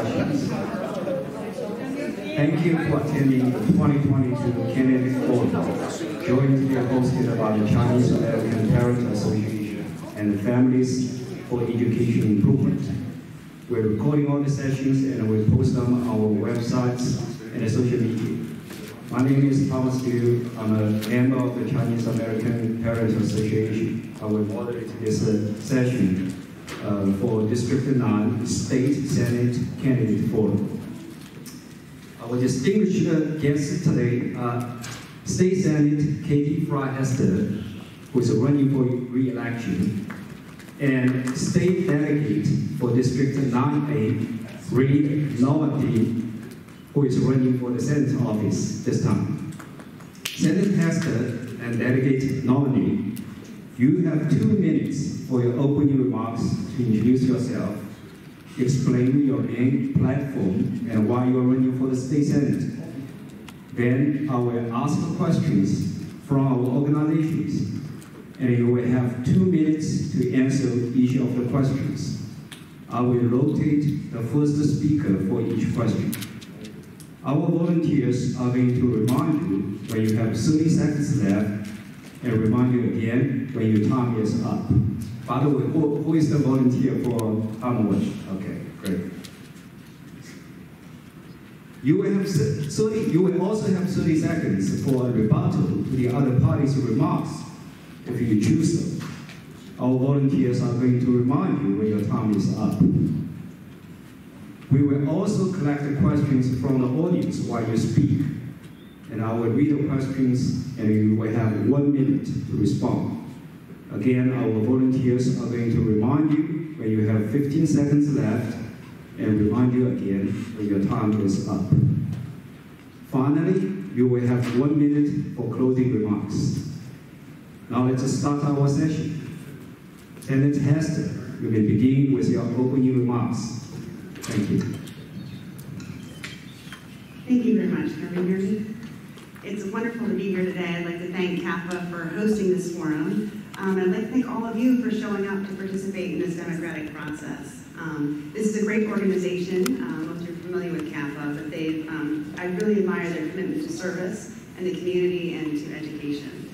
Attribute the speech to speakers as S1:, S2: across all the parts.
S1: questions. Thank you for attending the 2022 Candidate Forum, jointly hosted by the Chinese American Parent Association and the Families for Education Improvement. We're recording all the sessions and we'll post them on our websites and social media. My name is Thomas Liu. I'm a member of the Chinese American Parent Association. I will moderate this session for District 9 State Senate Candidate Forum. Our distinguished guests today are State Senate Katie Fry-Hester, who is running for re-election, and State Delegate for District 9A, Reed Normandy, who is running for the Senate office this time. Senator Hester and Delegate Normandy, you have 2 minutes for your opening remarks to introduce yourself, explain your main platform and why you are running for the State Senate. Then I will ask questions from our organizations, and you will have 2 minutes to answer each of the questions. I will rotate the first speaker for each question. Our volunteers are going to remind you when you have 30 seconds left, and remind you again when your time is up. By the way, who is the volunteer for time watch? Okay, great. You will also have 30 seconds for a rebuttal to the other party's remarks, if you choose them. Our volunteers are going to remind you when your time is up. We will also collect the questions from the audience while you speak, and I will read the questions, and you will have 1 minute to respond. Again, our volunteers are going to remind you when you have 15 seconds left, and remind you again when your time is up. Finally, you will have 1 minute for closing remarks. Now let's start our session. Senator Hester, you may begin with your opening remarks. Thank you.
S2: Thank you very much. Can you hear me? It's wonderful to be here today. I'd like to thank CAPA for hosting this forum. I'd like to thank all of you for showing up to participate in this democratic process. This is a great organization. Most of you are familiar with CAPA, but I really admire their commitment to service and the community and to education.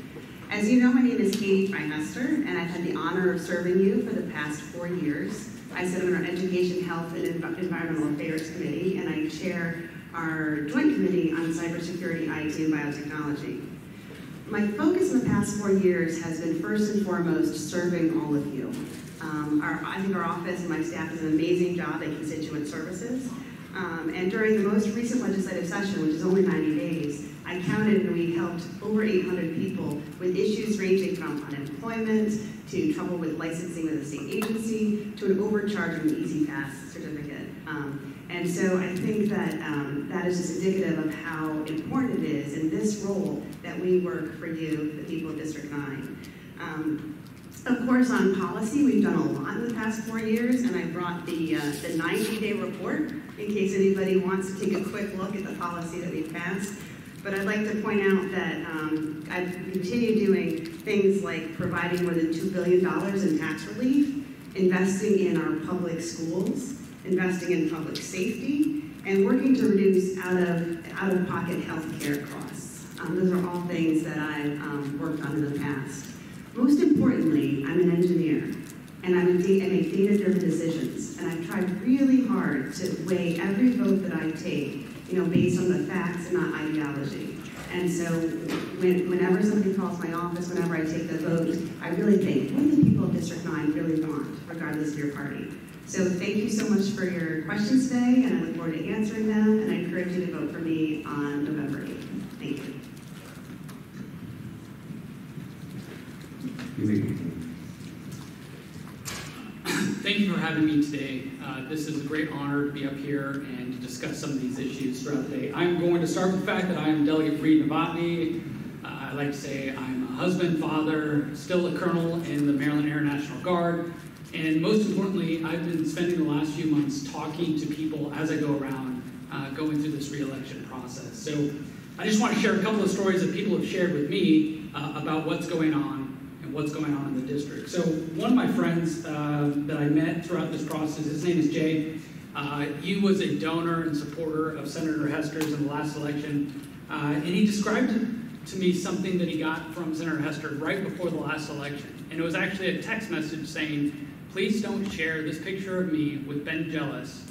S2: As you know, my name is Katie Fry-Hester, and I've had the honor of serving you for the past 4 years. I sit on our Education, Health, and Environmental Affairs Committee, and I chair our Joint Committee on Cybersecurity, IT, and Biotechnology. My focus in the past 4 years has been first and foremost serving all of you. I think our office and my staff does an amazing job at constituent services. And during the most recent legislative session, which is only 90 days, I counted and we helped over 800 people with issues ranging from unemployment to trouble with licensing with a state agency to an overcharge on the Easy Pass certificate. And so I think that that is just indicative of how important it is in this role that we work for you, the people of District 9. Of course, on policy, we've done a lot in the past 4 years, and I brought the 90-day report in case anybody wants to take a quick look at the policy that we've passed. But I'd like to point out that I've continued doing things like providing more than $2 billion in tax relief, investing in our public schools, investing in public safety, and working to reduce out-of-pocket health care costs. Those are all things that I've worked on in the past. Most importantly, I'm an engineer, and I make data-driven decisions, and I've tried really hard to weigh every vote that I take, based on the facts and not ideology. And so whenever somebody calls my office, whenever I take the vote, I really think, what do the people of District 9 really want, regardless of your party? So thank you so much for your questions today, and I look forward to answering them, and I encourage you to vote for me on November 8th. Thank you.
S3: Thank you for having me today. This is a great honor to be up here and to discuss some of these issues throughout the day. I'm going to start with the fact that I am Delegate Reed Novotny. I like to say I'm a husband, father, still a colonel in the Maryland Air National Guard, and most importantly, I've been spending the last few months talking to people as I go around going through this re-election process. So I just want to share a couple of stories that people have shared with me about what's going on in the district. So one of my friends that I met throughout this process, his name is Jay. He was a donor and supporter of Senator Hester's in the last election, and he described to me something that he got from Senator Hester right before the last election. And it was actually a text message saying, please don't share this picture of me with Ben Jealous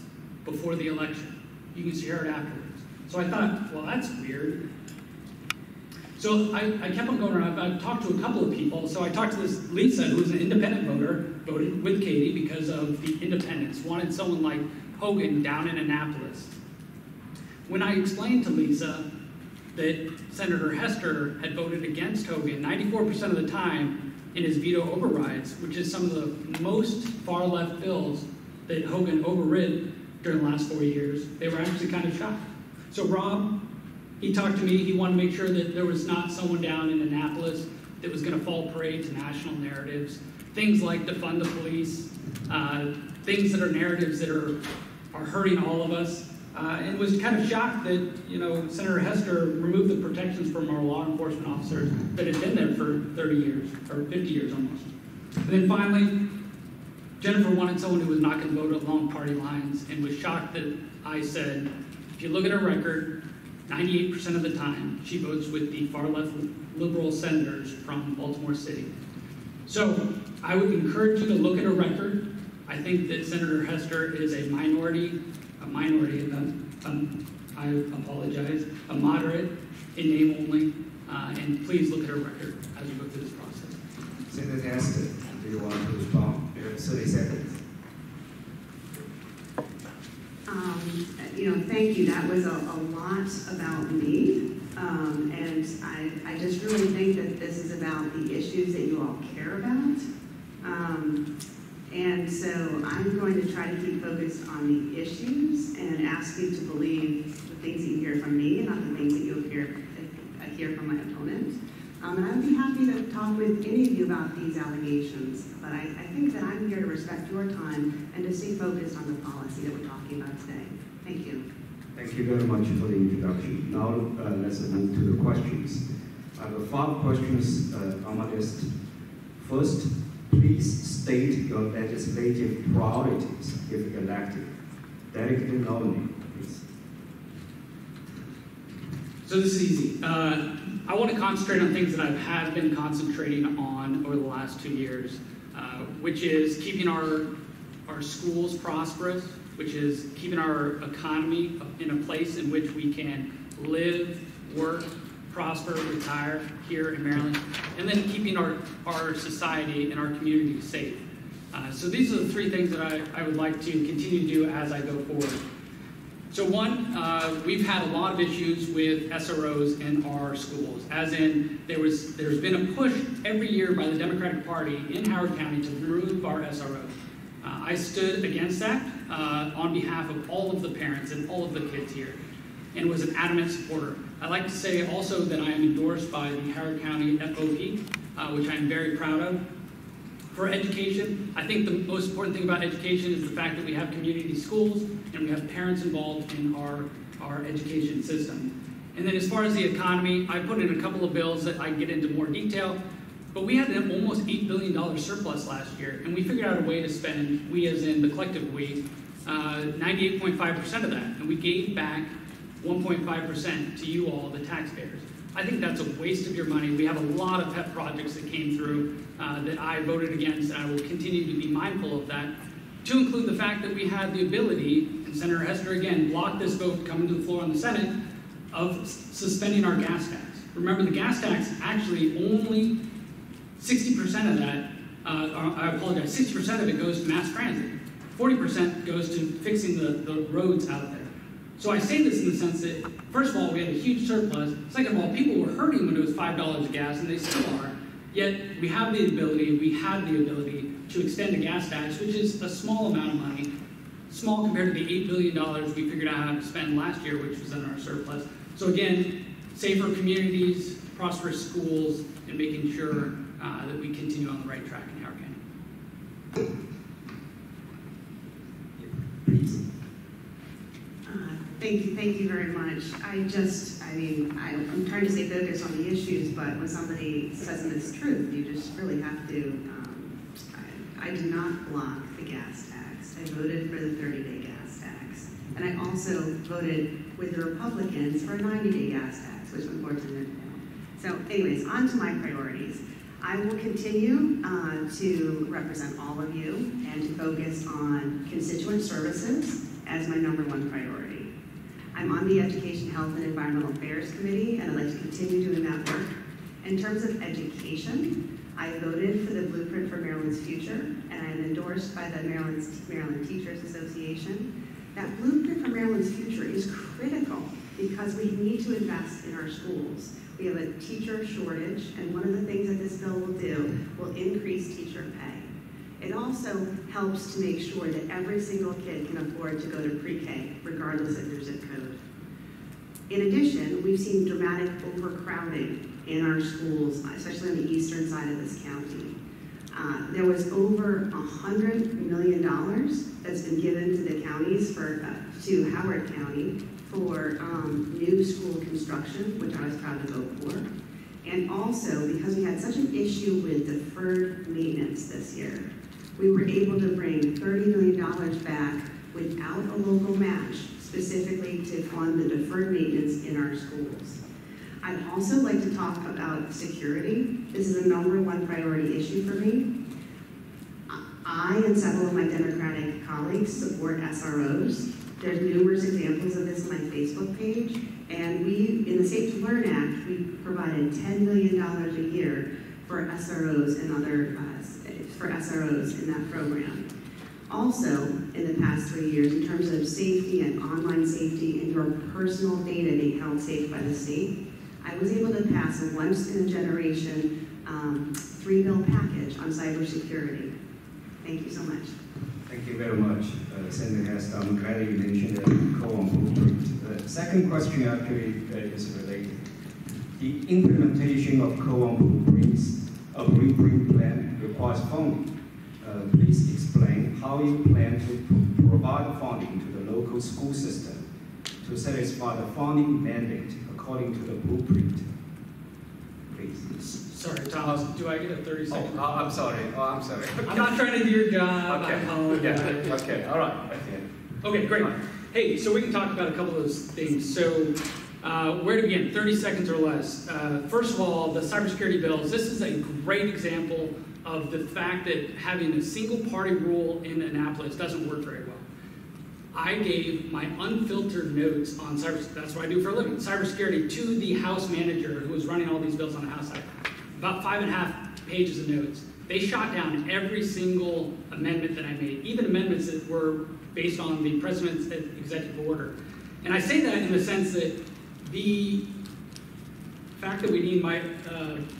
S3: before the election. You can share it afterwards. So I thought, well, that's weird. So I kept on going around. I've talked to a couple of people. So I talked to this Lisa, who was an independent voter, voted with Katie because of the independence, wanted someone like Hogan down in Annapolis. When I explained to Lisa that Senator Hester had voted against Hogan 94% of the time in his veto overrides, which is some of the most far-left bills that Hogan overrid during the last 4 years, they were actually kind of shocked. So Rob, he talked to me. He wanted to make sure that there was not someone down in Annapolis that was going to fall prey to national narratives, things like defund the police, things that are narratives that are hurting all of us. And was kind of shocked that, Senator Hester removed the protections from our law enforcement officers that had been there for 30 years, or 50 years almost. And then finally, Jennifer wanted someone who was not going to vote along party lines, and was shocked that I said, if you look at her record, 98% of the time, she votes with the far-left liberal senators from Baltimore City. So I would encourage you to look at her record. I think that Senator Hester is a minority, I apologize, a moderate in name only, and please look at her record as we go through this process.
S1: Senator Hester, do you want to respond? You have 30 seconds.
S2: Thank you. That was a lot about me. And I just really think that this is about the issues that you all care about. And so I'm going to try to keep focused on the issues and ask you to believe the things that you hear from me and not the things that you hear from my opponent. And I would be happy to talk with any of you about these allegations, but I think that I'm here to respect your time and to stay focused on the policy that we're talking about today. Thank you.
S1: Thank you very much for the introduction. Now let's move to the questions. I have 5 questions on my list. First, please state your legislative priorities if elected. Delegate nominee, please.
S3: So this is easy. I want to concentrate on things that I have been concentrating on over the last 2 years, which is keeping our schools prosperous, which is keeping our economy in a place in which we can live, work, prosper, retire here in Maryland, and then keeping our society and our community safe. So these are the 3 things that I would like to continue to do as I go forward. So one, we've had a lot of issues with SROs in our schools, as in there's been a push every year by the Democratic Party in Howard County to remove our SROs. I stood against that on behalf of all of the parents and all of the kids here, and was an adamant supporter. I'd like to say also that I am endorsed by the Howard County FOP, which I'm very proud of. For education, I think the most important thing about education is the fact that we have community schools and we have parents involved in our education system. And then as far as the economy, I put in a couple of bills that I get into more detail, but we had an almost $8 billion surplus last year, and we figured out a way to spend, we as in the collective we, 98.5% of that, and we gave back 1.5% to you all, the taxpayers. I think that's a waste of your money. We have a lot of pet projects that came through that I voted against, and I will continue to be mindful of that, to include the fact that we had the ability, and Senator Hester again blocked this vote coming to the floor in the Senate, of suspending our gas tax. Remember, the gas tax actually only 60% of that, I apologize, 60% of it goes to mass transit. 40% goes to fixing the roads out there. So I say this in the sense that, first of all, we had a huge surplus. Second of all, people were hurting when it was $5 a gas, and they still are. Yet we had the ability to extend a gas tax, which is a small amount of money, small compared to the $8 billion we figured out how to spend last year, which was in our surplus. So again, safer communities, prosperous schools, and making sure that we continue on the right track in Howard County.
S1: Please.
S2: Thank you very much. I'm trying to stay focused on the issues, but when somebody says it's truth, you just really have to, I did not block the gas tax. I voted for the 30-day gas tax. also voted with the Republicans for a 90-day gas tax, which unfortunately didn't fail. So anyways, on to my priorities. I will continue to represent all of you and to focus on constituent services as my #1 priority. I'm on the Education, Health, and Environmental Affairs Committee, and I'd like to continue doing that work. In terms of education, I voted for the Blueprint for Maryland's Future, and I am endorsed by the Maryland Teachers Association. That Blueprint for Maryland's Future is critical because we need to invest in our schools. We have a teacher shortage, and one of the things that this bill will do will increase teacher pay. It also helps to make sure that every single kid can afford to go to pre-K, regardless of their zip code. In addition, we've seen dramatic overcrowding in our schools, especially on the eastern side of this county. There was over $100 million that's been given to the counties to Howard County for new school construction, which I was proud to vote for. And also, because we had such an issue with deferred maintenance this year, we were able to bring $30 million back without a local match, specifically to fund the deferred maintenance in our schools. I'd also like to talk about security. This is a #1 priority issue for me. I and several of my Democratic colleagues support SROs. There's numerous examples of this on my Facebook page, and we, in the Safe to Learn Act, we provided $10 million a year for SROs and for SROs in that program. Also, in the past 3 years, in terms of safety and online safety and your personal data being held safe by the state, I was able to pass a once-in-a-generation 3-bill package on cybersecurity. Thank you so much.
S1: Thank you very much, Senator Hester. I'm glad you mentioned the co-on blueprint. The second question actually is related. The implementation of co-on blueprints, a blueprint plan requires funding. Please explain how you plan to provide funding to the local school system to satisfy the funding mandate according to the blueprint. Please.
S3: Sorry, Thomas, do I get a 30-second?
S4: Oh, I'm sorry.
S3: I'm not trying to do your job.
S4: Okay. Yeah. Okay. All right.
S3: Okay, great. Hey, so we can talk about a couple of those things. So, where to begin? 30 seconds or less. First of all, the cybersecurity bills. This is a great example of the fact that having a single-party rule in Annapolis doesn't work very well. I gave my unfiltered notes on cybersecurity. That's what I do for a living. Cybersecurity to the House manager who was running all these bills on the House side. About 5.5 pages of notes. They shot down every single amendment that I made, even amendments that were based on the President's executive order. And I say that in the sense that the fact that we need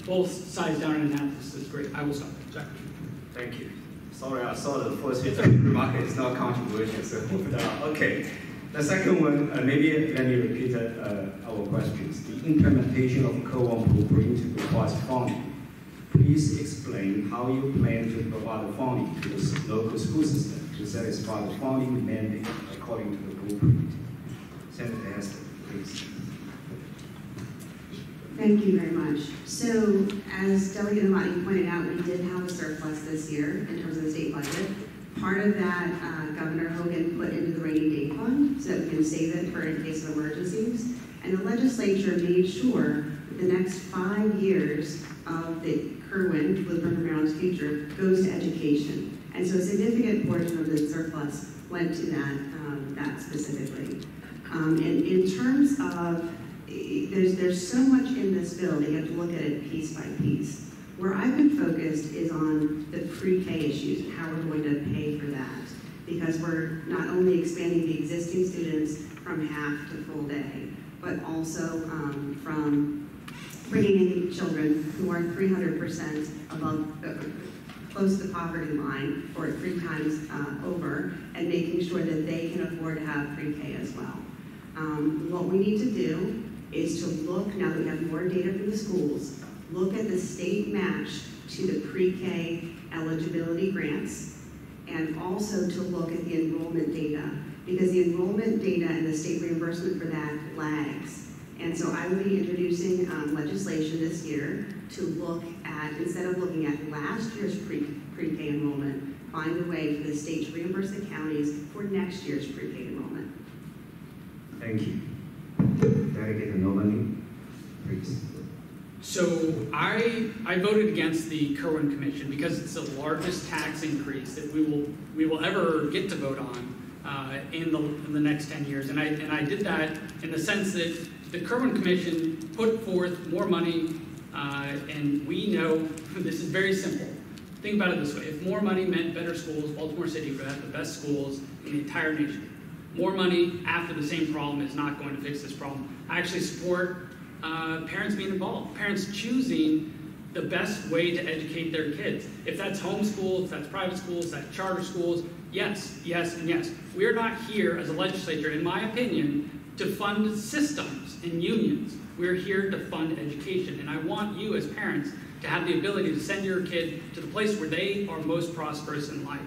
S3: both sides down in Annapolis is great. I will stop there. Sorry.
S1: Thank you. Sorry, I saw the first remark. It's not controversial, so okay. The second one, maybe let me repeat our questions. The implementation of co-on blueprint requires funding. Please explain how you plan to provide funding to the local school system to satisfy the funding mandate according to the blueprint. Senator Hester, please.
S2: Thank you very much. So, as Delegate Amati pointed out, we did have a surplus this year in terms of the state budget. Part of that, Governor Hogan put into the rainy day fund so that we can save it for in case of emergencies. And the legislature made sure that the next 5 years of the Kerwin, Blueprint for Maryland's Future, goes to education. And so a significant portion of the surplus went to that specifically. And in terms of, there's so much in this bill that you have to look at it piece by piece. Where I've been focused is on the pre-K issues and how we're going to pay for that. Because we're not only expanding the existing students from half to full day, but also from bringing in children who are 300% above, close to the poverty line, or 3 times over, and making sure that they can afford to have pre-K as well. What we need to do is to look, now that we have more data from the schools, look at the state match to the pre-K eligibility grants, and also to look at the enrollment data, because the enrollment data and the state reimbursement for that lags. And so I will be introducing legislation this year to look at, instead of looking at last year's pre-K enrollment, find a way for the state to reimburse the counties for next year's pre-K enrollment.
S1: Thank you. Delegate Norman, please.
S3: So I voted against the Kerwin Commission because it's the largest tax increase that we will ever get to vote on in the next 10 years. And I did that in the sense that the Kerwin Commission put forth more money, and we know this is very simple. Think about it this way: if more money meant better schools, Baltimore City would have the best schools in the entire nation. More money after the same problem is not going to fix this problem. I actually support parents being involved, parents choosing the best way to educate their kids. If that's homeschool, if that's private schools, if that's charter schools, yes, yes, and yes. We are not here as a legislature, in my opinion, to fund systems and unions. We're here to fund education, and I want you as parents to have the ability to send your kid to the place where they are most prosperous in life.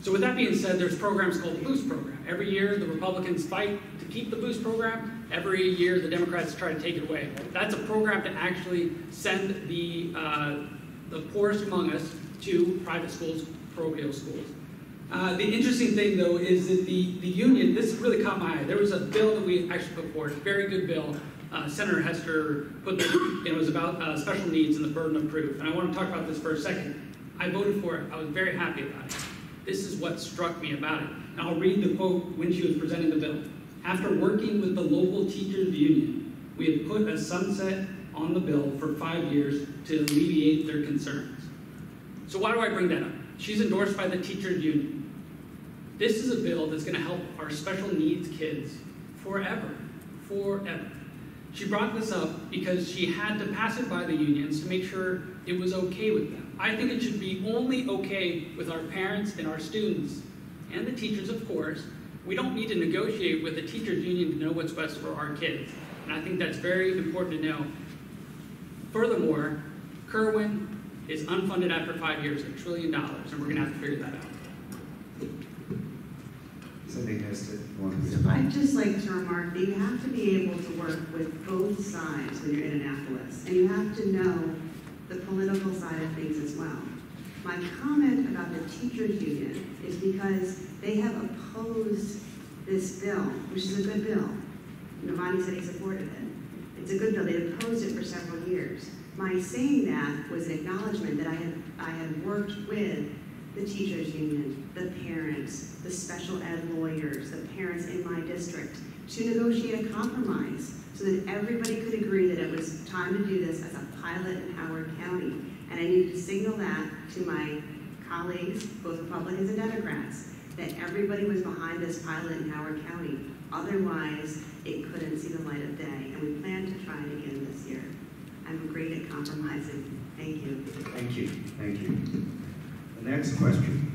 S3: So with that being said, there's programs called the Boost Program. Every year, the Republicans fight to keep the Boost Program. Every year, the Democrats try to take it away. That's a program to actually send the poorest among us to private schools, parochial schools. The interesting thing, though, is that the union, this really caught my eye. There was a bill that we actually put forward, a very good bill. Senator Hester put it was about special needs and the burden of proof. And I want to talk about this for a second. I voted for it. I was very happy about it. This is what struck me about it. And I'll read the quote when she was presenting the bill. After working with the local teachers union, we have put a sunset on the bill for 5 years to alleviate their concerns. So why do I bring that up? She's endorsed by the teachers union. This is a bill that's going to help our special needs kids forever, forever. She brought this up because she had to pass it by the unions to make sure it was okay with them. I think it should be only okay with our parents and our students and the teachers, of course. We don't need to negotiate with the teachers union to know what's best for our kids. And I think that's very important to know. Furthermore, Kerwin is unfunded after 5 years, $1 trillion, and we're going to have to figure that out.
S2: I'd just like to remark that you have to be able to work with both sides when you're in Annapolis, and you have to know the political side of things as well. My comment about the teachers union is because they have opposed this bill, which is a good bill. Navani said he supported it. It's a good bill. They opposed it for several years. My saying that was an acknowledgement that I had worked with the teachers union, the parents, the special ed lawyers, the parents in my district to negotiate a compromise so that everybody could agree that it was time to do this as a pilot in Howard County. And I needed to signal that to my colleagues, both Republicans and Democrats, that everybody was behind this pilot in Howard County. Otherwise, it couldn't see the light of day. And we plan to try it again this year. I'm great at compromising. Thank you.
S1: Thank you. Thank you. The next question.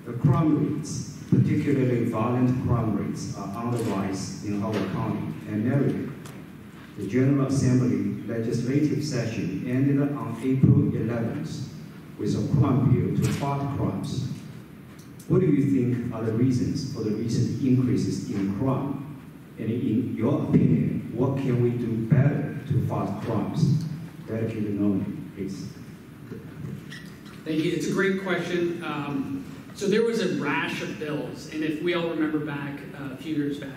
S1: The crime rates, particularly violent crime rates, are on the rise in Howard County and Maryland. The General Assembly legislative session ended on April 11th with a crime bill to fight crimes. What do you think are the reasons for the recent increases in crime? And in your opinion, what can we do better to fight crimes? Dedicated Norman, please.
S3: Thank you. It's a great question. So there was a rash of bills, and if we all remember back a few years back,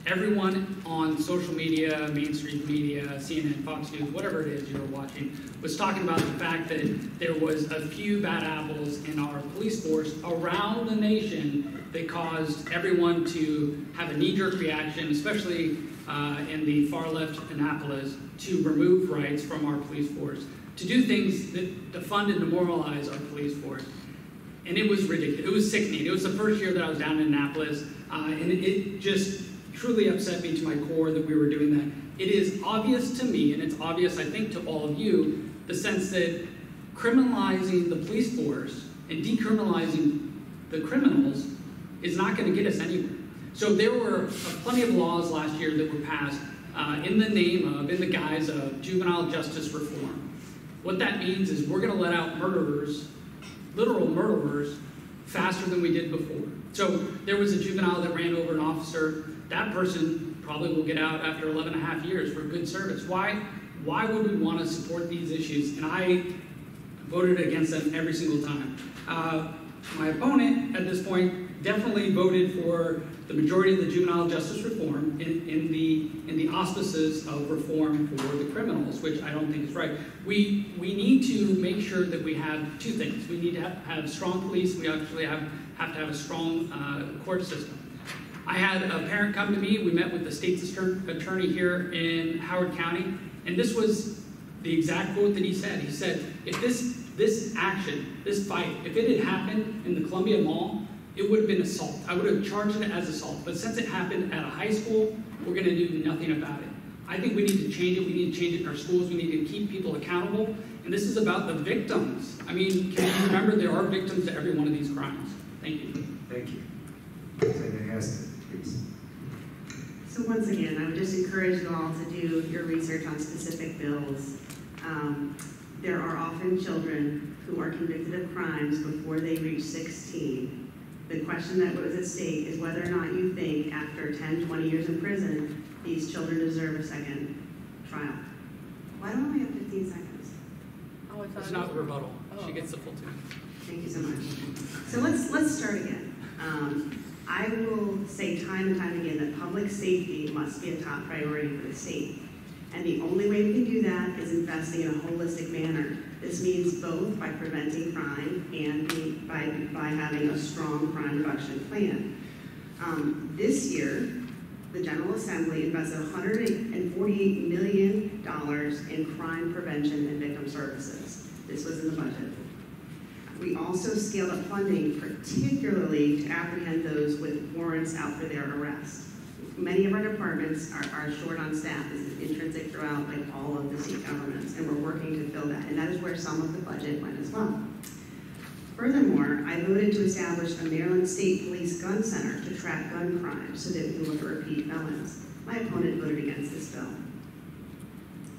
S3: everyone on social media, mainstream media, CNN, Fox News, whatever it is you were watching, was talking about the fact that there was a few bad apples in our police force around the nation that caused everyone to have a knee-jerk reaction, especially in the far left Annapolis, to remove rights from our police force, to do things that defund and demoralize our police force. And it was ridiculous. It was sickening. It was the first year that I was down in Annapolis, and it just truly upset me to my core that we were doing that. It is obvious to me, and it's obvious, I think, to all of you, the sense that criminalizing the police force and decriminalizing the criminals is not going to get us anywhere. So there were plenty of laws last year that were passed in the guise of juvenile justice reform. What that means is we're going to let out murderers, literal murderers, faster than we did before. So there was a juvenile that ran over an officer. That person probably will get out after 11 and a half years for good service. Why would we want to support these issues? And I voted against them every single time. My opponent at this point definitely voted for the majority of the juvenile justice reform in the auspices of reform for the criminals, which I don't think is right. We need to make sure that we have two things. We need to have strong police. We actually have to have a strong court system. I had a parent come to me. We met with the state's attorney here in Howard County, and this was the exact quote that he said. He said, if this action, this fight, if it had happened in the Columbia Mall, it would have been assault. I would have charged it as assault. But since it happened at a high school, we're going to do nothing about it. I think we need to change it. We need to change it in our schools. We need to keep people accountable. And this is about the victims. I mean, can you remember there are victims to every one of these crimes? Thank you.
S1: Thank you. Senator Hester, please.
S2: So once again, I would just encourage you all to do your research on specific bills. There are often children who are convicted of crimes before they reach 16. The question that was at stake is whether or not you think after 10, 20 years in prison, these children deserve a second trial. Why don't we have 15 seconds?
S5: Oh,
S3: It's not rebuttal. She gets the full 2 minutes.
S2: Thank you so much. So let's start again. I will say time and time again that public safety must be a top priority for the state. And the only way we can do that is investing in a holistic manner. This means both by preventing crime and by having a strong crime reduction plan. This year, the General Assembly invested $148 million in crime prevention and victim services. This was in the budget. We also scaled up funding, particularly to apprehend those with warrants out for their arrest. Many of our departments are short on staff. This is intrinsic throughout like all of the state governments, and we're working to fill that. And that is where some of the budget went as well. Furthermore, I voted to establish a Maryland State Police Gun Center to track gun crime so that we can look at repeat felons. My opponent voted against this bill.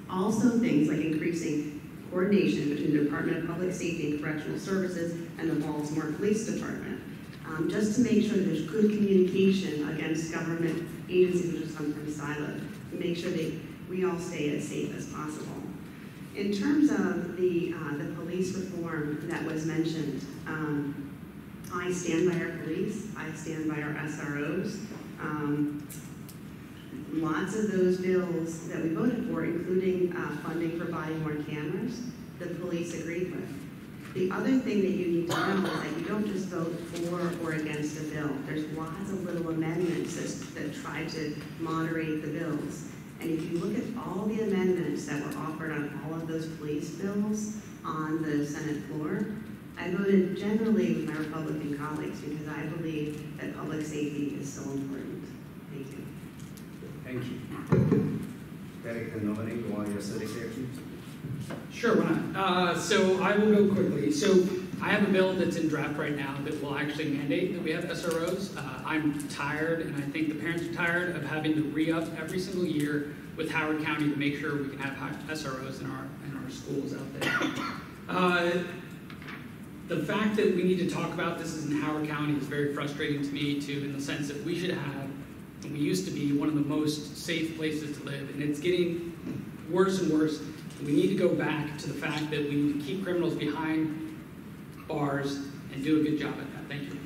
S2: Also things like increasing coordination between the Department of Public Safety and Correctional Services and the Baltimore Police Department. Just to make sure that there's good communication against government agencies which are sometimes siloed, to make sure that we all stay as safe as possible. In terms of the police reform that was mentioned, I stand by our police, I stand by our SROs. Lots of those bills that we voted for, including funding for body-worn cameras, the police agreed with. The other thing that you need to know is that you don't just vote for or against a bill. There's lots of little amendments that try to moderate the bills. And if you look at all the amendments that were offered on all of those police bills on the Senate floor, I voted generally with my Republican colleagues because I believe that public safety is so important. Thank you.
S1: Thank you. Director Nominee, go on your certificate.
S3: Sure, why not? So I will go quickly. So I have a bill that's in draft right now that will actually mandate that we have SROs. I'm tired, and I think the parents are tired of having to re-up every single year with Howard County to make sure we can have SROs in our schools out there. The fact that we need to talk about this in Howard County is very frustrating to me too, in the sense that we should have, and we used to be, one of the most safe places to live, and it's getting worse and worse. We need to go back to the fact that we need to keep criminals behind bars and do a good job at that. Thank you.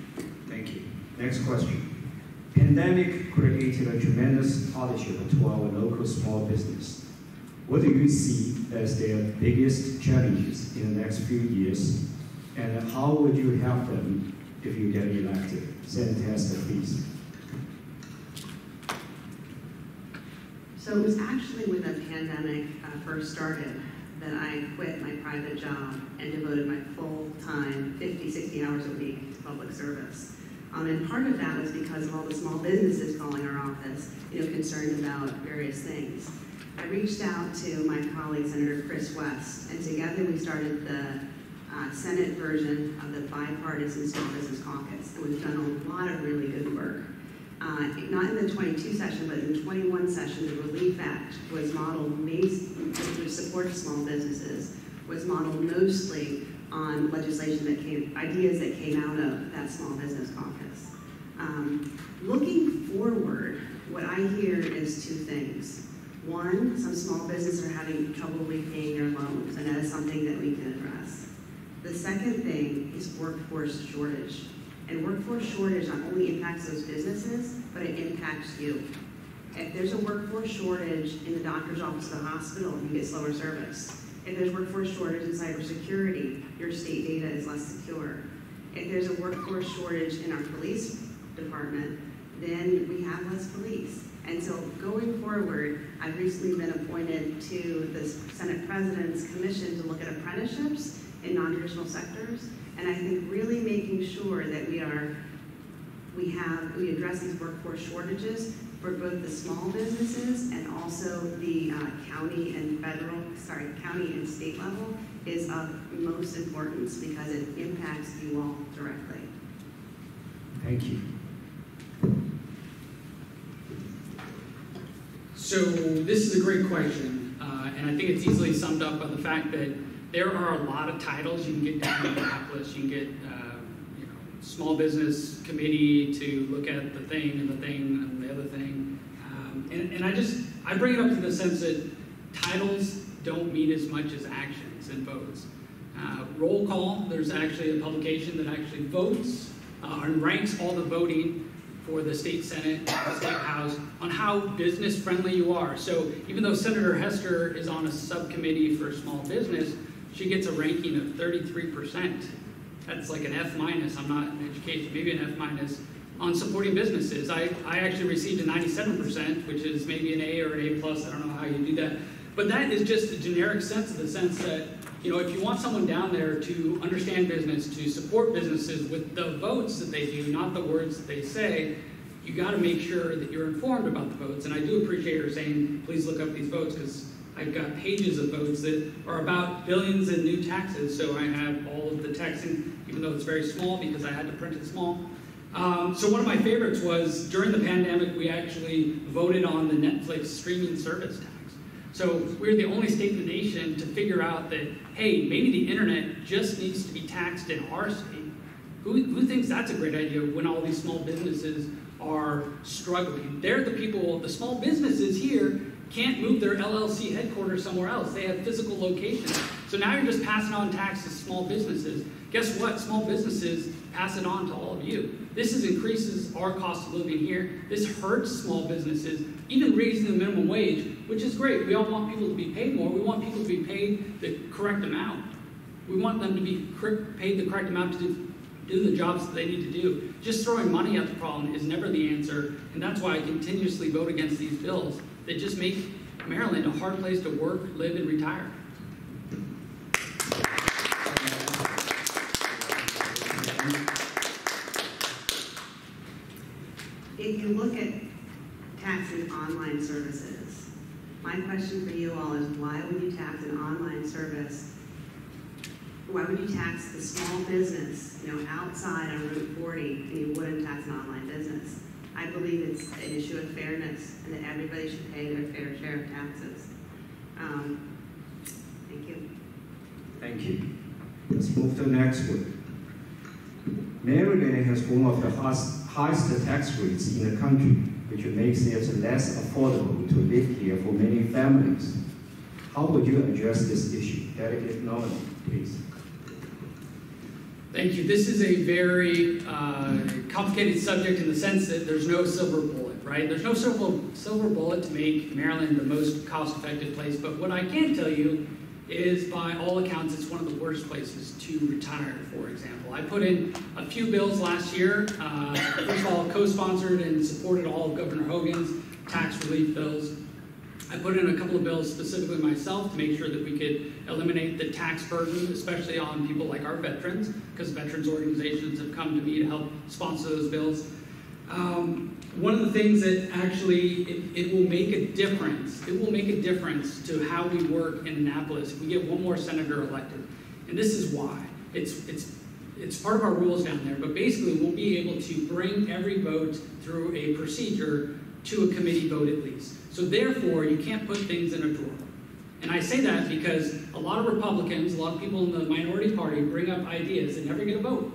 S1: Thank you. Next question. Pandemic created a tremendous hardship to our local small business. What do you see as their biggest challenges in the next few years, and how would you help them if you get elected? Senator Hester, please.
S2: So it was actually when the pandemic first started that I quit my private job and devoted my full time, 50, 60 hours a week to public service. And part of that was because of all the small businesses calling our office, concerned about various things. I reached out to my colleague, Senator Chris West, and together we started the Senate version of the Bipartisan Small Business Caucus, and we've done a lot of really good work. Not in the 22 session, but in the 21 session, the Relief Act was modeled, which supports small businesses, was modeled mostly on legislation ideas that came out of that Small Business Caucus. Looking forward, what I hear is two things. One, some small businesses are having trouble repaying their loans, and that is something that we can address. The second thing is workforce shortage. And workforce shortage not only impacts those businesses, but it impacts you. If there's a workforce shortage in the doctor's office or the hospital, you get slower service. If there's workforce shortage in cybersecurity, your state data is less secure. If there's a workforce shortage in our police department, then we have less police. And so going forward, I've recently been appointed to the Senate President's Commission to look at apprenticeships in non-traditional sectors. And I think really making sure that we address these workforce shortages for both the small businesses and also the county and state level is of most importance because it impacts you all directly.
S1: Thank you.
S3: So this is a great question, and I think it's easily summed up by the fact that there are a lot of titles you can get down in Minneapolis. You can get small business committee to look at the thing and the thing and the other thing. And I bring it up to the sense that titles don't mean as much as actions and votes. Roll call, there's actually a publication that actually votes and ranks all the voting for the state Senate, the state House, on how business friendly you are. So even though Senator Hester is on a subcommittee for small business, she gets a ranking of 33%. That's like an F-. I'm not in education, maybe an F- on supporting businesses. I actually received a 97%, which is maybe an A or an A+. I don't know how you do that. But that is just a generic sense of the sense that, if you want someone down there to understand business, to support businesses with the votes that they do, not the words that they say, you got to make sure that you're informed about the votes. And I do appreciate her saying, please look up these votes, because I've got pages of votes that are about billions in new taxes. So I have all of the text, even though it's very small because I had to print it small. So one of my favorites was during the pandemic, we actually voted on the Netflix streaming service tax. So we're the only state in the nation to figure out that, hey, maybe the internet just needs to be taxed in our state. Who thinks that's a great idea when all these small businesses are struggling? They're the people, the small businesses here can't move their LLC headquarters somewhere else. They have physical locations. So now you're just passing on taxes to small businesses. Guess what? Small businesses pass it on to all of you. This increases our cost of living here. This hurts small businesses, even raising the minimum wage, which is great. We all want people to be paid more. We want people to be paid the correct amount. We want them to be paid the correct amount to do the jobs that they need to do. Just throwing money at the problem is never the answer, and that's why I continuously vote against these bills that just make Maryland a hard place to work, live, and retire.
S2: If you look at taxing online services, my question for you all is why would you tax an online service? Why would you tax the small business, outside on Route 40, and you wouldn't tax an online business? I believe it's an issue of fairness and that everybody should pay their fair share of taxes. Thank you.
S1: Thank you. Let's move to the next one. Maryland has one of the highest tax rates in the country, which makes it less affordable to live here for many families. How would you address this issue? Delegate Marilyn, please.
S3: Thank you. This is a very complicated subject in the sense that there's no silver bullet, right? There's no silver bullet to make Maryland the most cost-effective place, but what I can tell you is by all accounts, it's one of the worst places to retire, for example. I put in a few bills last year. First of all, co-sponsored and supported all of Governor Hogan's tax relief bills. I put in a couple of bills specifically myself to make sure that we could eliminate the tax burden, especially on people like our veterans, because veterans organizations have come to me to help sponsor those bills. One of the things that actually, it will make a difference. It will make a difference to how we work in Annapolis if we get one more senator elected. And this is why. It's part of our rules down there, but basically we'll be able to bring every vote through a procedure to a committee vote at least. So therefore, you can't put things in a drawer. And I say that because a lot of Republicans, a lot of people in the minority party bring up ideas and never get a vote.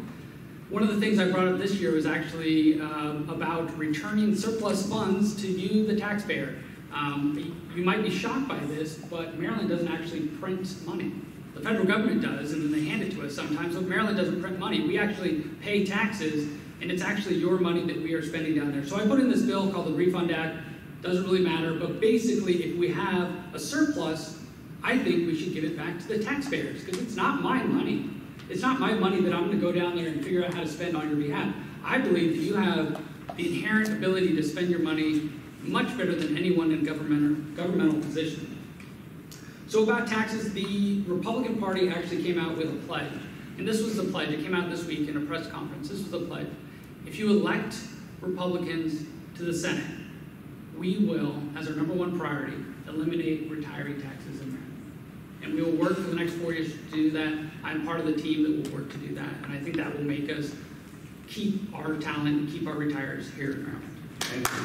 S3: One of the things I brought up this year was actually about returning surplus funds to you, the taxpayer. You might be shocked by this, but Maryland doesn't actually print money. The federal government does, and then they hand it to us sometimes. So Maryland doesn't print money. We actually pay taxes, and it's actually your money that we are spending down there. So I put in this bill called the Refund Act. Doesn't really matter, but basically if we have a surplus, I think we should give it back to the taxpayers, because it's not my money. It's not my money that I'm going to go down there and figure out how to spend on your behalf. I believe that you have the inherent ability to spend your money much better than anyone in governmental position. So about taxes, the Republican Party actually came out with a pledge. And this was the pledge. It came out this week in a press conference. This was the pledge. If you elect Republicans to the Senate, we will, as our #1 priority, eliminate retiree taxes in Maryland. And we will work for the next 4 years to do that. I'm part of the team that will work to do that. And I think that will make us keep our talent and keep our retires here in Maryland.
S1: Thank you.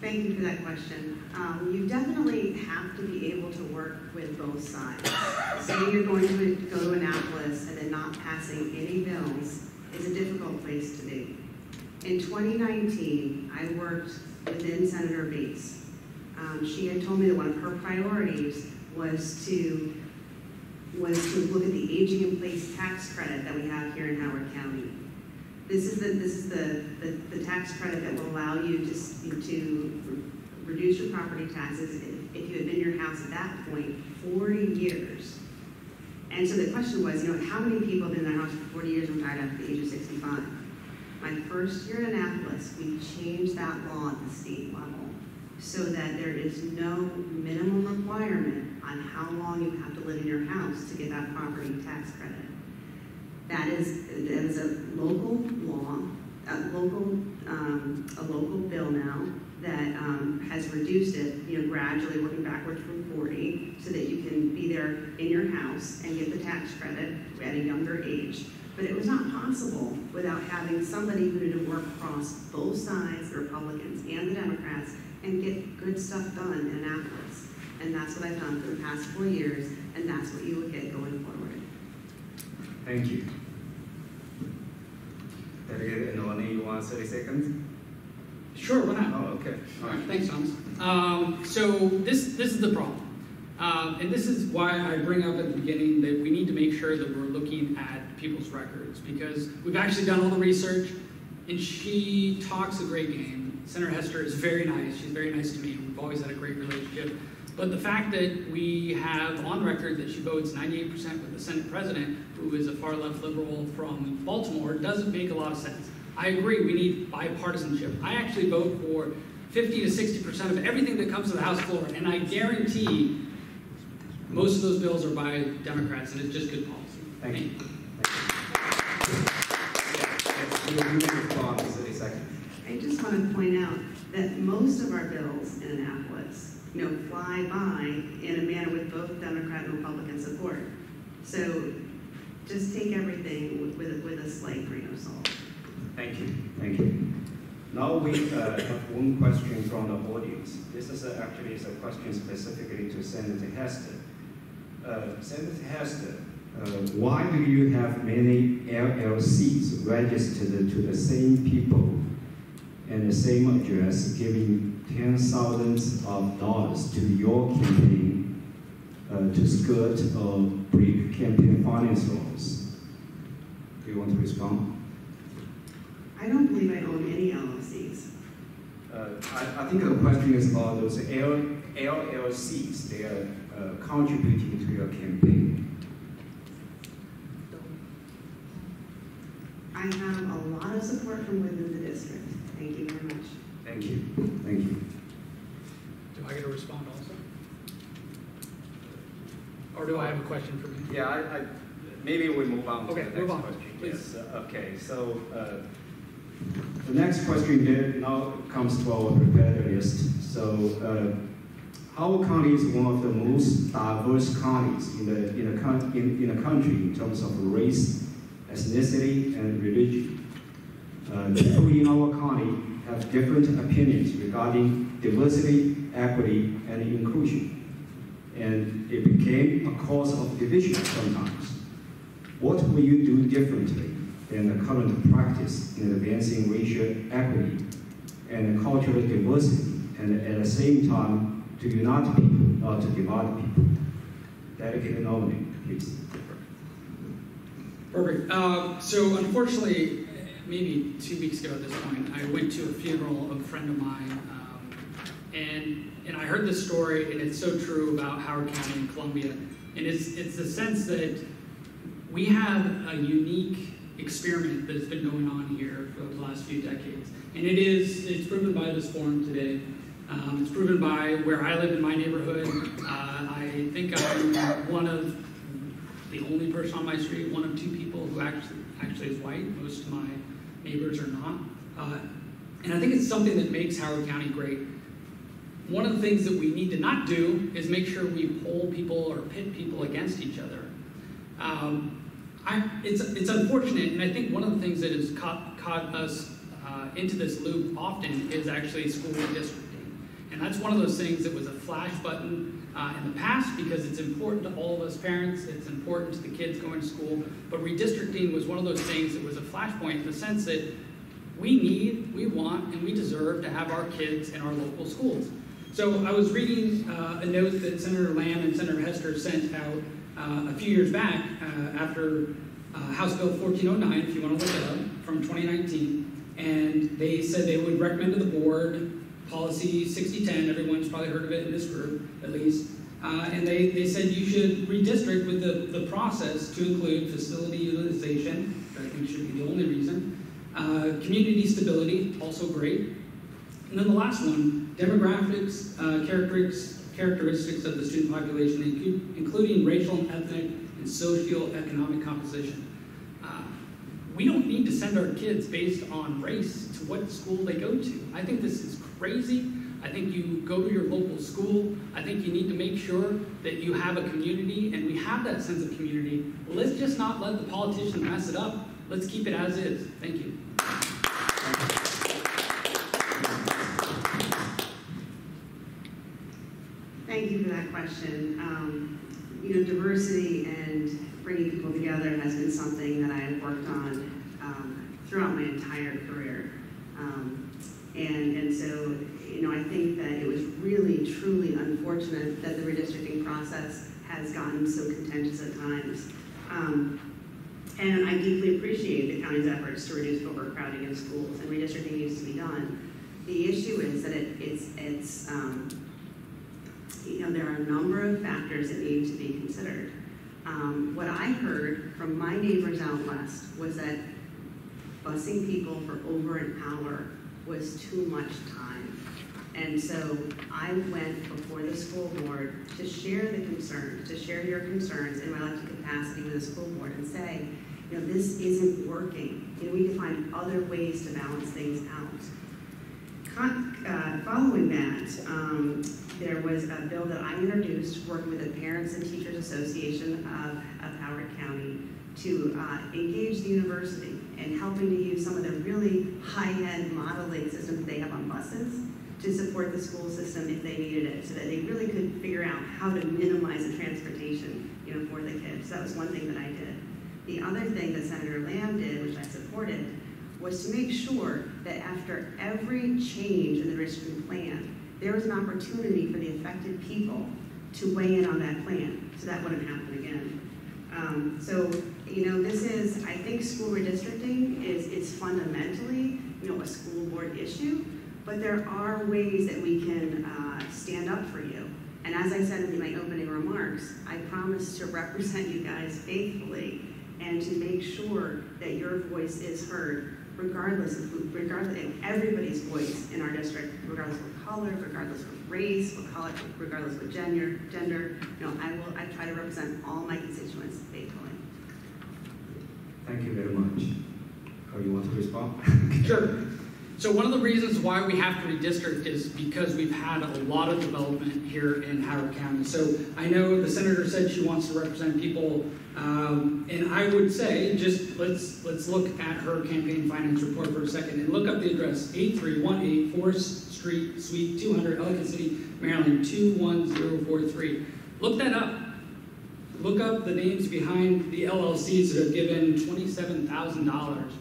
S2: Thank you for that question. You definitely have to be able to work with both sides. Saying you're going to go to Annapolis and then not passing any bills is a difficult place to be. In 2019, I worked within Senator Bates. She had told me that one of her priorities was to look at the aging in place tax credit that we have here in Howard County. This is the tax credit that will allow you to reduce your property taxes if you had been in your house at that point 40 years. And so the question was, how many people have been in their house for 40 years and retired after the age of 65? My first year in Annapolis, we changed that law at the state level so that there is no minimum requirement on how long you have to live in your house to get that property tax credit. That is a local law, a local bill now that has reduced it, gradually working backwards from 40, so that you can be there in your house and get the tax credit at a younger age. But it was not possible without having somebody who did work across both sides, the Republicans and the Democrats, and get good stuff done in Annapolis. And that's what I've done for the past 4 years, and that's what you will get going forward.
S1: Thank you. Delegate Anoni, you want 30 seconds?
S3: Sure, why not?
S1: Oh, okay.
S3: All right, thanks, Thomas. So this is the problem. And this is why I bring up at the beginning that we need to make sure that we're looking at people's records, because we've actually done all the research, and she talks a great game. Senator Hester is very nice. She's very nice to me. We've always had a great relationship. But the fact that we have on record that she votes 98% with the Senate President, who is a far-left liberal from Baltimore, doesn't make a lot of sense. I agree, we need bipartisanship. I actually vote for 50 to 60% of everything that comes to the House floor, and I guarantee most of those bills are by Democrats, and it's just good policy.
S1: Thank you.
S2: I just want to point out that most of our bills in Annapolis, fly by in a manner with both Democrat and Republican support. So just take everything with a slight grain of salt.
S1: Thank you. Thank you. Now we have one question from the audience. This is actually a question specifically to Senator Hester. Senator Hester, why do you have many LLCs registered to the same people and the same address, giving tens of thousands of dollars to your campaign to skirt or break campaign finance laws? Do you want to respond?
S2: I don't believe I own any LLCs.
S1: I think the question is about those LLCs. They are contributing to your campaign.
S2: I have a lot of support from within the district. Thank you very much.
S1: Thank you. Thank you.
S3: Do I get to respond also? Or do I have a question for me?
S4: Yeah, maybe we move on to
S3: Okay,
S4: the
S3: move
S4: next
S3: on,
S4: question.
S3: please.
S4: Yes. Okay, so
S1: The next question here now comes to our prepared list. So, Howard County is one of the most diverse counties in the country in terms of race, ethnicity, and religion. People in our county have different opinions regarding diversity, equity, and inclusion. And it became a cause of division sometimes. What will you do differently and the current practice in advancing racial equity and cultural diversity, and at the same time to unite people or to divide people. Dedicated nominee, please.
S3: Perfect. So unfortunately, maybe 2 weeks ago at this point, I went to a funeral of a friend of mine, and I heard this story, and it's so true about Howard County and Columbia. And it's the sense that we have a unique experiment that has been going on here for the last few decades. And it's proven by this forum today. It's proven by where I live in my neighborhood. I think I'm one of the only person on my street, one of 2 people who actually is white. Most of my neighbors are not. And I think it's something that makes Howard County great. One of the things that we need to not do is make sure we poll people or pit people against each other. It's unfortunate, and I think one of the things that has caught us into this loop often is actually school redistricting. And that's one of those things that was a flash button in the past because it's important to all of us parents, it's important to the kids going to school, but redistricting was one of those things that was a flashpoint in the sense that we want, and we deserve to have our kids in our local schools. So I was reading a note that Senator Lamb and Senator Hester sent out a few years back after House Bill 1409, if you want to look it up, from 2019, and they said they would recommend to the board policy 6010, everyone's probably heard of it in this group at least, and they said you should redistrict with the process to include facility utilization, which I think should be the only reason, community stability, also great, and then the last one, demographics, characteristics of the student population, including racial and ethnic and socioeconomic composition. We don't need to send our kids based on race to what school they go to. I think this is crazy. I think you go to your local school. I think you need to make sure that you have a community, and we have that sense of community. Let's just not let the politicians mess it up. Let's keep it as is. Thank you.
S2: Thank you for that question. Diversity and bringing people together has been something that I have worked on throughout my entire career. And so, I think that it was really, truly unfortunate that the redistricting process has gotten so contentious at times. And I deeply appreciate the county's efforts to reduce overcrowding in schools, and redistricting needs to be done. The issue is that there are a number of factors that need to be considered. What I heard from my neighbors out west was that busing people for over an hour was too much time. And so I went before the school board to share the concerns, to share your concerns in my elected capacity with the school board and say, this isn't working. We need to find other ways to balance things out. Following that, there was a bill that I introduced working with the Parents and Teachers Association of Howard County to engage the university in helping to use some of the really high-end modeling systems they have on buses to support the school system if they needed it, so that they really could figure out how to minimize the transportation for the kids. So that was one thing that I did. The other thing that Senator Lamb did, which I supported, was to make sure that after every change in the redistricting plan, there was an opportunity for the affected people to weigh in on that plan, so that wouldn't happen again. This is, I think school redistricting is fundamentally, a school board issue, but there are ways that we can stand up for you. And as I said in my opening remarks, I promise to represent you guys faithfully and to make sure that your voice is heard, regardless of everybody's voice in our district, regardless of color, regardless of race, regardless of gender. I try to represent all my constituents faithfully.
S1: Thank you very much. You want to respond?
S3: Sure. So one of the reasons why we have to redistrict is because we've had a lot of development here in Howard County. So I know the senator said she wants to represent people, and I would say just let's look at her campaign finance report for a second and look up the address 8318 4th Street, Suite 200, Ellicott City, Maryland 21043. Look that up. look up the names behind the LLCs that have given $27,000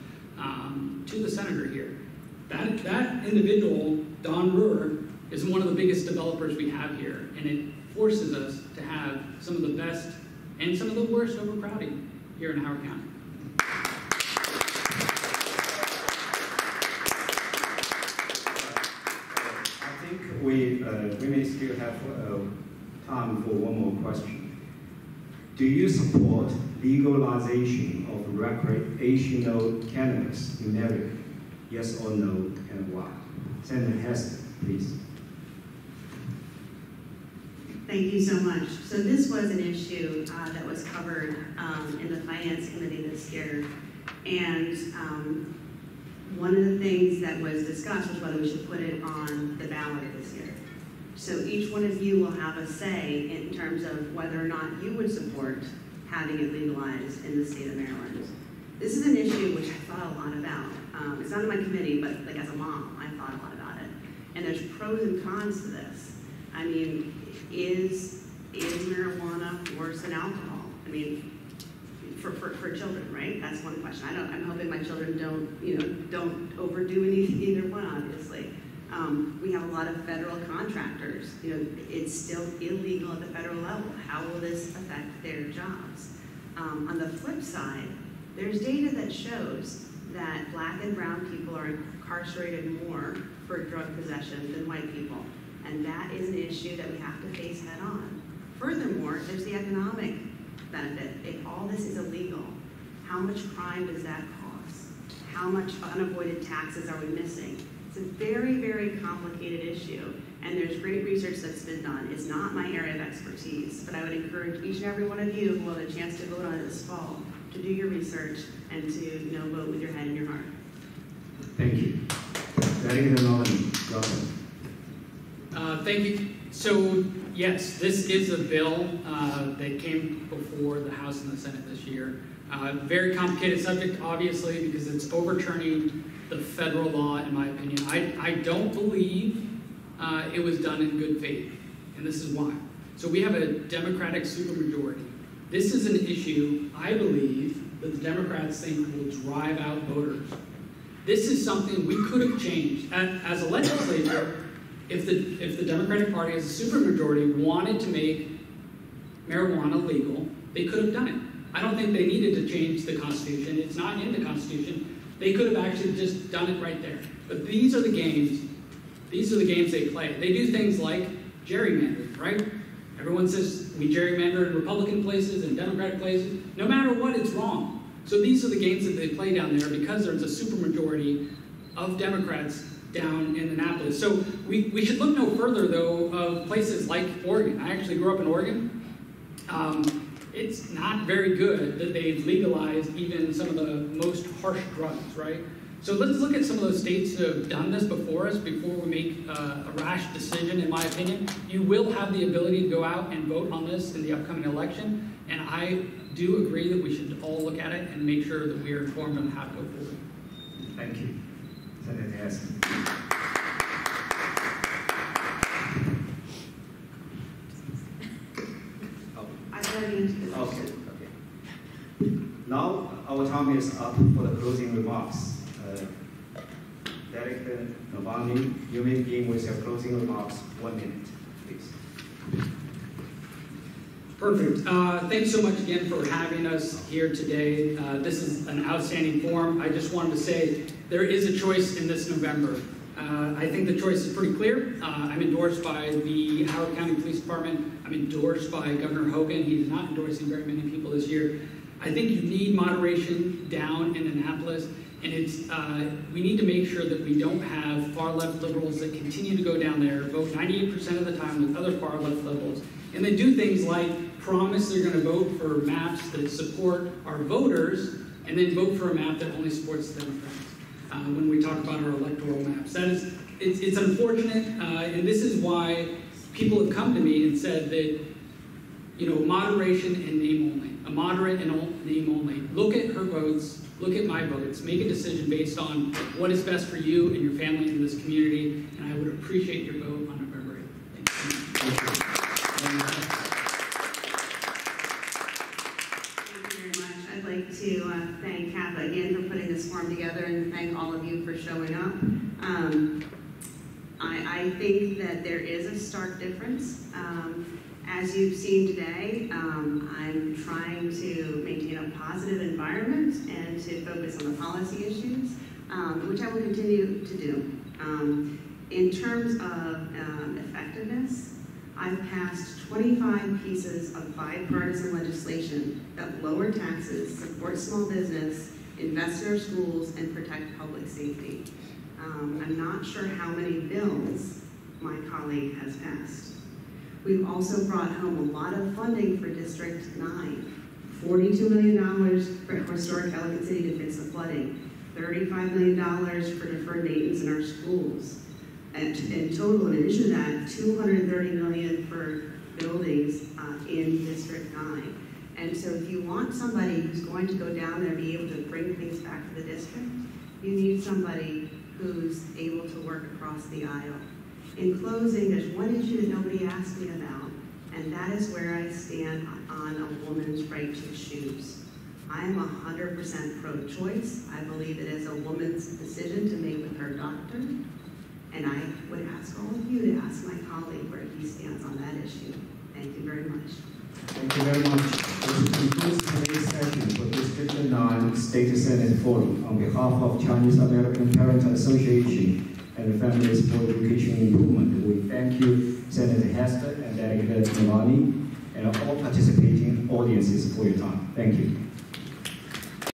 S3: to the senator here. That individual, Don Brewer, is one of the biggest developers we have here, and it forces us to have some of the best and some of the worst overcrowding here in Howard County.
S1: I think we may still have time for one more question. Do you support legalization of recreational cannabis in Maryland? Yes or no, and why? Senator Hesse, please.
S2: Thank you so much. So this was an issue that was covered in the Finance Committee this year. And one of the things that was discussed was whether we should put it on the ballot this year. So each one of you will have a say in terms of whether or not you would support having it legalized in the state of Maryland. This is an issue which I thought a lot about. It's not in my committee, but like as a mom, I thought a lot about it. And there's pros and cons to this. I mean, is marijuana worse than alcohol? I mean, for children, right? That's one question. I'm hoping my children don't overdo either one, obviously. We have a lot of federal contractors. It's still illegal at the federal level. How will this affect their jobs? On the flip side, there's data that shows that Black and brown people are incarcerated more for drug possession than white people. And that is an issue that we have to face head on. Furthermore, there's the economic benefit. If all this is illegal, how much crime does that cost? How much unavoided taxes are we missing? It's a very, very complicated issue, and there's great research that's been done. It's not my area of expertise, but I would encourage each and every one of you who will have a chance to vote on it this fall to do your research and to vote with your head and your heart.
S1: Thank you. Delegate Marilyn, welcome.
S3: Thank you. So, yes, this is a bill that came before the House and the Senate this year. Very complicated subject, obviously, because it's overturning the federal law, in my opinion. I don't believe it was done in good faith, and this is why. So we have a Democratic supermajority. This is an issue, I believe, that the Democrats think will drive out voters. This is something we could have changed. As a legislature, if the Democratic Party as a supermajority wanted to make marijuana legal, they could have done it. I don't think they needed to change the Constitution. It's not in the Constitution. They could have actually just done it right there. But these are the games. These are the games they play. They do things like gerrymandering, right? Everyone says we gerrymander in Republican places and Democratic places. No matter what, it's wrong. So these are the games that they play down there because there's a supermajority of Democrats down in Annapolis. So we should look no further, though, of places like Oregon. I actually grew up in Oregon. It's not very good that they've legalized even some of the most harsh drugs, right? So let's look at some of those states who have done this before us before we make a rash decision, in my opinion. You will have the ability to go out and vote on this in the upcoming election, and I do agree that we should all look at it and make sure that we are informed on how to go forward.
S1: Thank you. Senator Hesse. Okay. Now our time is up for the closing remarks. Delegate Novani, you may begin with your closing remarks. 1 minute, please.
S3: Perfect. Thanks so much again for having us here today. This is an outstanding forum. I just wanted to say there is a choice in this November. I think the choice is pretty clear. I'm endorsed by the Howard County Police Department. I'm endorsed by Governor Hogan. He's not endorsing very many people this year. I think you need moderation down in Annapolis, and we need to make sure that we don't have far-left liberals that continue to go down there, vote 98% of the time with other far-left liberals, and they do things like promise they're going to vote for maps that support our voters, and then vote for a map that only supports the Democrats. When we talk about our electoral maps, it's unfortunate, and this is why people have come to me and said that, moderation and name only, a moderate and name only. Look at her votes, look at my votes, make a decision based on what is best for you and your family in this community, and I would appreciate your vote.
S2: like to thank CAPA again for putting this forum together and thank all of you for showing up. I think that there is a stark difference. As you've seen today, I'm trying to maintain a positive environment and to focus on the policy issues, which I will continue to do. In terms of effectiveness, I've passed 25 pieces of bipartisan legislation that lower taxes, support small business, invest in our schools, and protect public safety. I'm not sure how many bills my colleague has passed. We've also brought home a lot of funding for District 9. $42 million for historic Ellicott City to fix the flooding. $35 million for deferred maintenance in our schools. And in total, in addition to that, $230 million for buildings in District 9. And so if you want somebody who's going to go down there and be able to bring things back to the district, you need somebody who's able to work across the aisle. In closing, there's one issue that nobody asked me about, and that is where I stand on a woman's right to choose. I am 100% pro-choice. I believe it is a woman's decision to make with her doctor, and I would ask all of you to ask my colleague where he stands on that issue. Thank you very much.
S1: Thank you very much. This concludes today's session for District 9 State Senate Forum. On behalf of Chinese American Parent Association and the Families for Education Improvement, we thank you, Senator Hester and Delegate Milani, and all participating audiences for your time. Thank you.